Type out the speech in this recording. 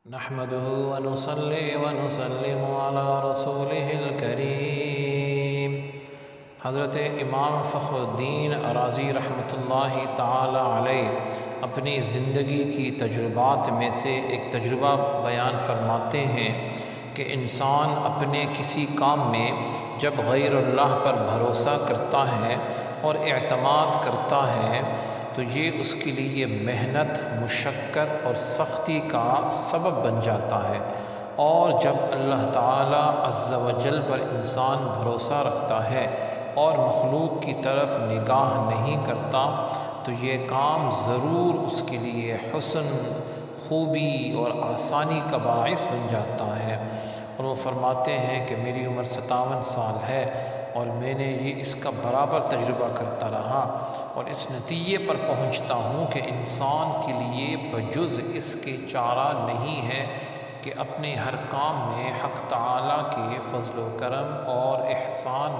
نحمده ونصلي ونسلم على رسوله الكريم۔ حضرت امام فخر الدین ارازی رحمۃ اللہ تعالی علیہ اپنی زندگی کی تجربات میں سے ایک تجربہ بیان فرماتے ہیں کہ انسان اپنے کسی کام میں جب غیر اللہ پر بھروسہ کرتا ہے اور اعتماد کرتا ہے تو یہ اس کے لیے محنت، مشقت اور سختی کا سبب بن جاتا ہے، اور جب اللہ تعالیٰ عز و جل پر انسان بھروسہ رکھتا ہے اور مخلوق کی طرف نگاہ نہیں کرتا تو یہ کام ضرور اس کے لیے حسن، خوبی اور آسانی کا باعث بن جاتا ہے۔ اور وہ فرماتے ہیں کہ میری عمر 57 سال ہے اور میں نے اس کا برابر تجربہ کرتا رہا، اور اس نتیجے پر پہنچتا ہوں کہ انسان کے لیے بجز اس کے چارہ نہیں ہے کہ اپنے ہر کام میں حق تعالیٰ کے فضل و کرم اور احسان